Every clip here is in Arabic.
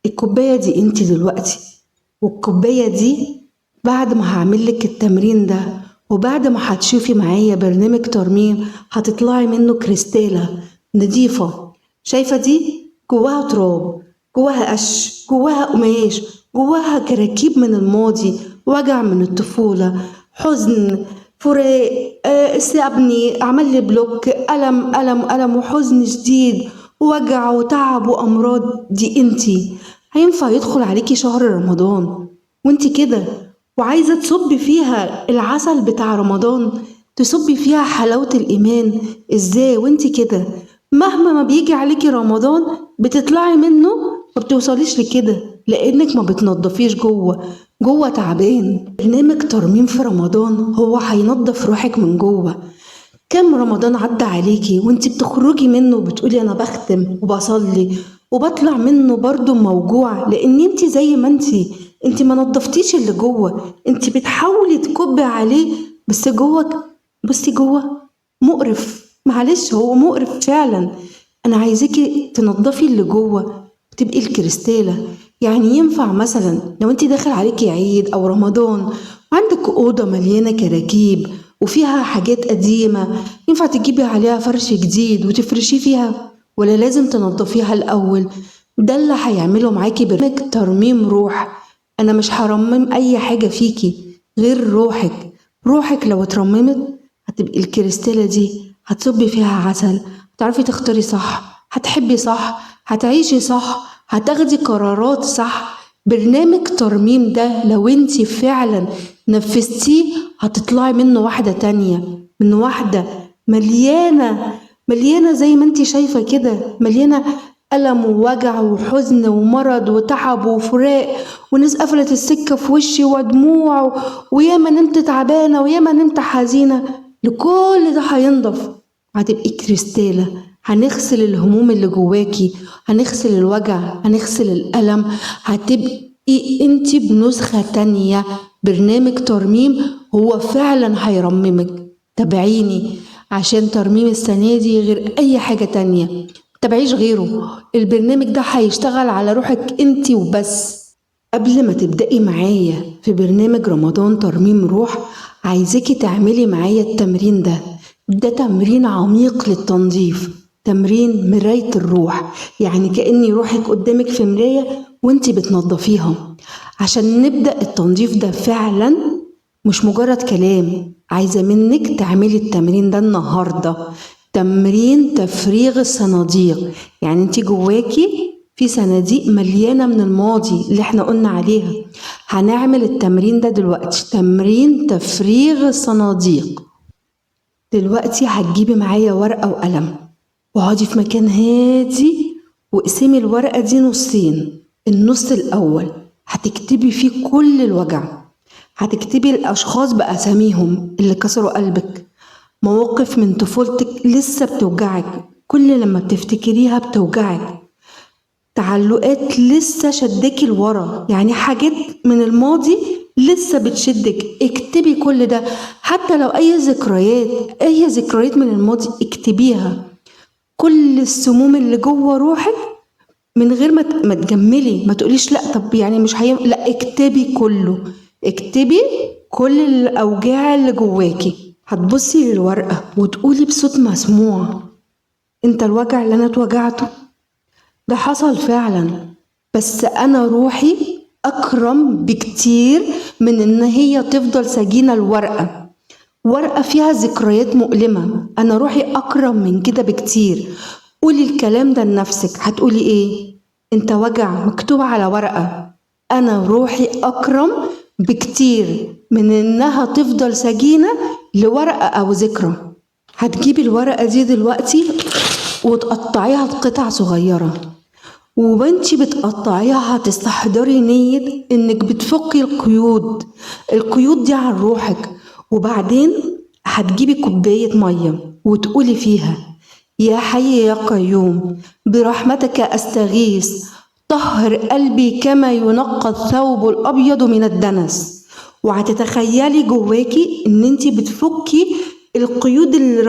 الكوباية دي انت دلوقتي، والكوباية دي بعد ما هعملك التمرين ده وبعد ما هتشوفي معايا برنامج ترميم هتطلعي منه كريستالة نضيفة. شايفة دي؟ جواها تراب، جواها قش، جواها قماش، جواها كراكيب من الماضي، وجع من الطفولة، حزن، فراق، سابني، عمل لي بلوك، ألم ألم ألم وحزن شديد ووجع وتعب وأمراض. دي انتي. هينفع يدخل عليكي شهر رمضان وانتي كده وعايزة تصبي فيها العسل بتاع رمضان، تصبي فيها حلاوة الإيمان؟ ازاي وانتي كده؟ مهما ما بيجي عليكي رمضان بتطلعي منه ما بتوصليش لكده، لأنك ما بتنضفيش جوه تعبان. برنامج ترميم في رمضان هو هينضف روحك من جوه. كم رمضان عدى عليكي وانتي بتخرجي منه وبتقولي انا بختم وبصلي وبطلع منه برضو موجوع، لان انتي زي ما انتي ما نضفتيش اللي جوه، انتي بتحاولي تكبي عليه بس جوه. بصي جوه مقرف، معلش هو مقرف فعلا. انا عايزاكي تنضفي اللي جوه وتبقي الكريستالة. يعني ينفع مثلا لو انتي داخل عليكي عيد او رمضان وعندك اوضة مليانة كراكيب وفيها حاجات قديمة، ينفع تجيبي عليها فرش جديد وتفرشيه فيها؟ ولا لازم تنضفيها الأول؟ ده اللي هيعمله معاكي برنامج ترميم روح. أنا مش هرمم أي حاجة فيكي غير روحك. روحك لو اترممت هتبقي الكريستالة دي، هتصبي فيها عسل، هتعرفي تختاري صح، هتحبي صح، هتعيشي صح، هتاخدي قرارات صح. برنامج ترميم ده لو انتي فعلا نفذتيه هتطلعي منه واحدة تانية، من واحدة مليانة زي ما انتي شايفة كده، مليانة ألم ووجع وحزن ومرض وتعب وفراق، وناس قفلت السكة في وشي ودموع وياما نمت تعبانة وياما نمت حزينة. لكل ده هينضف، هتبقي كريستالة. هنغسل الهموم اللي جواكي، هنغسل الوجع، هنغسل الألم، هتبقي انتي بنسخة تانية. برنامج ترميم هو فعلا هيرممك. تابعيني عشان ترميم السنة دي غير أي حاجة تانية، متابعيش غيره. البرنامج ده هيشتغل على روحك انتي وبس. قبل ما تبدأي معايا في برنامج رمضان ترميم روح، عايزاكي تعملي معايا التمرين ده. ده تمرين عميق للتنظيف، تمرين مراية الروح. يعني كأني روحك قدامك في مراية وانتي بتنظفيها. عشان نبدأ التنظيف ده فعلا مش مجرد كلام، عايزة منك تعملي التمرين ده النهاردة. تمرين تفريغ الصناديق. يعني انتي جواكي في صناديق مليانة من الماضي اللي احنا قلنا عليها. هنعمل التمرين ده دلوقتي، تمرين تفريغ الصناديق. دلوقتي هتجيبي معايا ورقة وقلم واقعدي في مكان هادي واقسمي الورقة دي نصين. النص الأول هتكتبي فيه كل الوجع، هتكتبي الأشخاص بأساميهم اللي كسروا قلبك، مواقف من طفولتك لسه بتوجعك، كل لما بتفتكريها بتوجعك، تعلقات لسه شدكي لورا، يعني حاجات من الماضي لسه بتشدك. اكتبي كل ده، حتى لو أي ذكريات من الماضي اكتبيها. كل السموم اللي جوه روحك من غير ما تجملي، ما تقوليش لا طب يعني مش لا، اكتبي كله، اكتبي كل الأوجاع اللي جواكي. هتبصي للورقة وتقولي بصوت مسموع: انت الوجع اللي انا اتوجعته ده حصل فعلا، بس انا روحي اكرم بكتير من ان هي تفضل سجينة الورقة، ورقة فيها ذكريات مؤلمة. انا روحي اكرم من كده بكتير. قولي الكلام ده لنفسك. هتقولي ايه؟ انت وجع مكتوب على ورقة. انا روحي اكرم بكتير من انها تفضل سجينة لورقة او ذكرى. هتجيبي الورقة دي دلوقتي وتقطعيها لقطع صغيرة، وانتي بتقطعيها هتستحضري نية انك بتفكي القيود دي عن روحك. وبعدين هتجيبي كوباية مية وتقولي فيها: يا حي يا قيوم برحمتك استغيث، طهر قلبي كما ينقى الثوب الابيض من الدنس. وهتتخيلي جواكي ان انتي بتفكي القيود اللي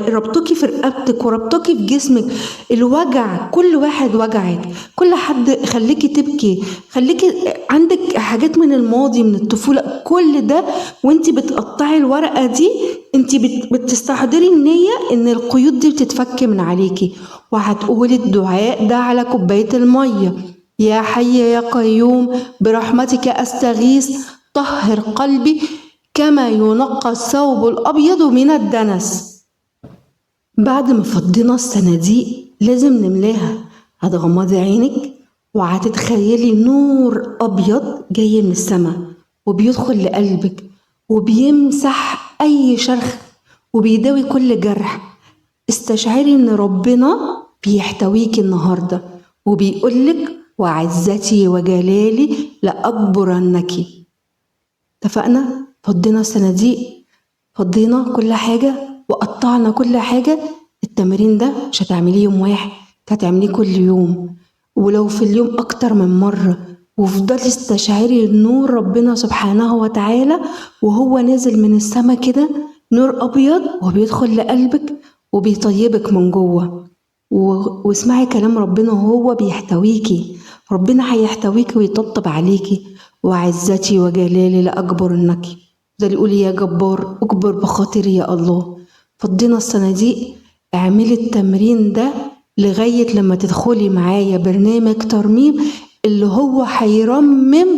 ربطوكي في رقبتك وربطوكي في جسمك، الوجع، كل واحد وجعك، كل حد خليكي تبكي، خليكي عندك حاجات من الماضي من الطفولة، كل ده وانتي بتقطعي الورقة دي انتي بتستحضري النية ان القيود دي بتتفك من عليكي، وهتقولي الدعاء ده على كوباية المية: يا حي يا قيوم برحمتك أستغيث طهر قلبي كما ينقى الثوب الأبيض من الدنس. بعد ما فضينا الصناديق لازم نملاها. هتغمضي عينك وهتتخيلي نور أبيض جاي من السما وبيدخل لقلبك وبيمسح أي شرخ وبيداوي كل جرح. استشعري إن ربنا بيحتويكي النهاردة وبيقولك: وعزتي وجلالي لأجبرنك. اتفقنا؟ فضينا الصناديق، فضينا كل حاجة وقطعنا كل حاجة. التمرين ده مش هتعمليه يوم واحد، هتعمليه كل يوم، ولو في اليوم أكتر من مرة، وفضلي استشعري نور ربنا سبحانه وتعالى وهو نازل من السما كده، نور أبيض وبيدخل لقلبك وبيطيبك من جوه. واسمعي كلام ربنا وهو بيحتويكي، ربنا هيحتويكي ويطبطب عليكي: وعزتي وجلالي لأجبرنك. ده اللي يقول: يا جبار اجبر بخاطري يا الله. فضينا الصناديق، اعملي التمرين ده لغاية لما تدخلي معايا برنامج ترميم اللي هو هيرمم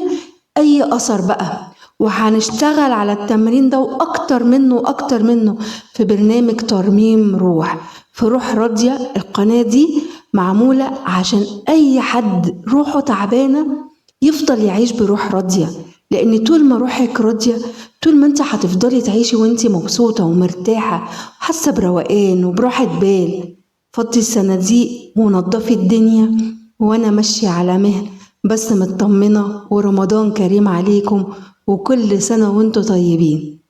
أي أثر بقى، وهنشتغل على التمرين ده وأكتر منه وأكتر منه في برنامج ترميم روح. في روح راضية، القناة دي معمولة عشان أي حد روحه تعبانة يفضل يعيش بروح راضية، لأن طول ما روحك راضية طول ما انت هتفضلي تعيشي وانت مبسوطة ومرتاحة وحاسة بروقان وبراحة بال. فضي الصناديق ونضفي الدنيا، وانا ماشية على مهل بس مطمنة، ورمضان كريم عليكم وكل سنة وانتوا طيبين.